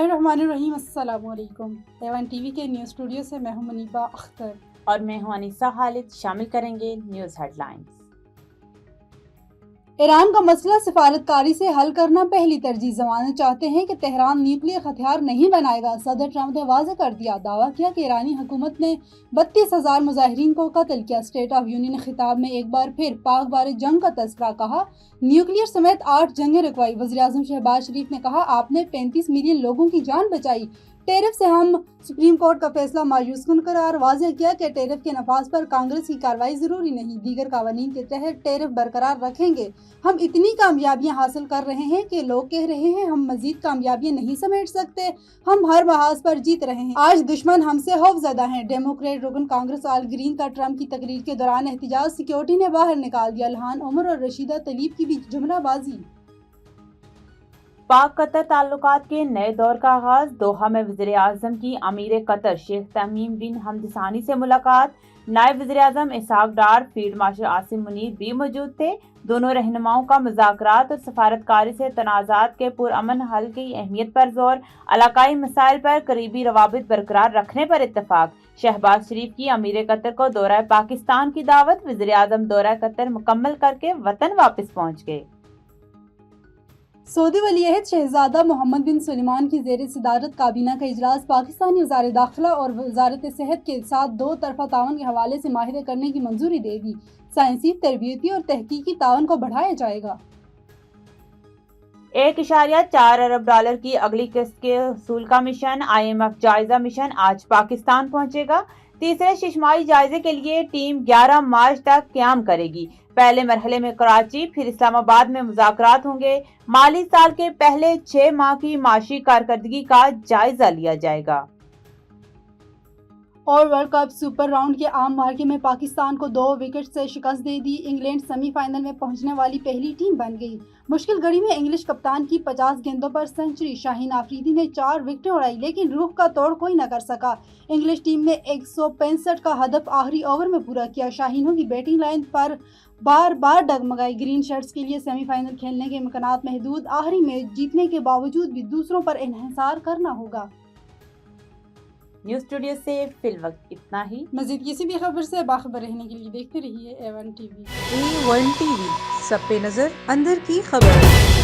बिस्मिल्लाहिर्रहमानिर्रहीम। अस्सलाम वालेकुम। A1 टीवी के न्यूज़ स्टूडियो से मैं हूं मुनीबा अख्तर और मैं हूं अनीसा खालिद। शामिल करेंगे न्यूज़ हेडलाइंस। ईरान का मसला सिफारतकारी से हल करना पहली तरजीह। जमानत चाहते हैं कि तेहरान न्यूक्लियर हथियार नहीं बनाएगा। सदर ट्रंप ने वाज़ेह कर दिया। दावा किया कि ईरानी हुकूमत ने 32,000 मुजाहिरीन को कत्ल किया। स्टेट ऑफ यूनियन खिताब में एक बार फिर पाक बारे जंग का तस्करा। कहा न्यूक्लियर समेत 8 जंगें रुकवाई। वज़ीर आज़म शहबाज शरीफ ने कहा आपने 35 मिलियन लोगों की जान बचाई। टेरिफ से हम सुप्रीम कोर्ट का फैसला मायूसकुन करार। वाज़ेह किया कि टेरिफ के नफाज पर कांग्रेस की कार्रवाई जरूरी नहीं। दीगर कानून के तहत टेरिफ बरकरार रखेंगे। हम इतनी कामयाबियां हासिल कर रहे हैं कि लोग कह रहे हैं हम मजीद कामयाबियां नहीं समेट सकते। हम हर महाज पर जीत रहे हैं। आज दुश्मन हमसे खौफजदा हैं। डेमोक्रेट रुकन कांग्रेस आल ग्रीन का ट्रंप की तकरीर के दौरान एहतजाज सिक्योरिटी ने बाहर निकाल दिया। इल्हान उमर और रशीदा तलीब की भी जुमलाबाजी। पाक कतर ताल्लुकात के नए दौर का आगाज। दोहा में वज़ीर आज़म की अमीर कतर शेख तमीम बिन हमद सानी से मुलाकात। नायब वज़ीर आज़म इसहाक डार, फील्ड मार्शल आसिम मुनीर भी मौजूद थे। दोनों रहनुमाओं का मुज़ाकरात और सफारतकारी से तनाज़ात के पुरअमन हल की अहमियत पर जोर। इलाकाई मसाइल पर करीबी रवाबित बरकरार रखने पर इत्तफाक। शहबाज शरीफ की अमीर कतर को दौरा पाकिस्तान की दावत। वज़ीर आज़म दौरा कतर मुकम्मल करके वतन वापस पहुँच गए। सऊदी वलीअहद शहजादा मोहम्मद बिन सुलेमान की ज़ेर सदारत काबीना का इजलास पाकिस्तानी वज़ारत दाखिला और वज़ारत सेहत के साथ 2 तरफ़ा ताउन के हवाले से माहिदे करने की मंजूरी दे दी। साइंसी, तरबियती और तहकीकी ताउन को बढ़ाया जाएगा। 1.4 अरब डॉलर की अगली किस्त के हसूल का मिशन। IMF जायजा मिशन आज पाकिस्तान पहुंचेगा। तीसरे शिशमाही जायजे के लिए टीम 11 मार्च तक क़याम करेगी। पहले मरहले में कराची फिर इस्लामाबाद में मुज़ाकरात होंगे। माली साल के पहले 6 माह की माशी कारकर्दगी का जायजा लिया जाएगा। और वर्ल्ड कप सुपर राउंड के आम मार्के में पाकिस्तान को 2 विकेट से शिकस्त दे दी। इंग्लैंड सेमीफाइनल में पहुंचने वाली पहली टीम बन गई। मुश्किल घड़ी में इंग्लिश कप्तान की 50 गेंदों पर सेंचुरी। शाहीन आफरीदी ने 4 विकेटें उड़ाई लेकिन रूह का तोड़ कोई न कर सका। इंग्लिश टीम ने 165 का हदफ आखिरी ओवर में पूरा किया। शाहीनों की बैटिंग लाइन पर बार बार डगमगाई। ग्रीन शर्ट्स के लिए सेमीफाइनल खेलने के इम्कानात महदूद। आखिरी मैच जीतने के बावजूद भी दूसरों पर इन्हिसार करना होगा। न्यूज़ स्टूडियो से फिलवक्त इतना ही। मजीद किसी भी खबर से बाखबर रहने के लिए देखते रहिए A1 टीवी। A1 टीवी, सब पे नजर, अंदर की खबर।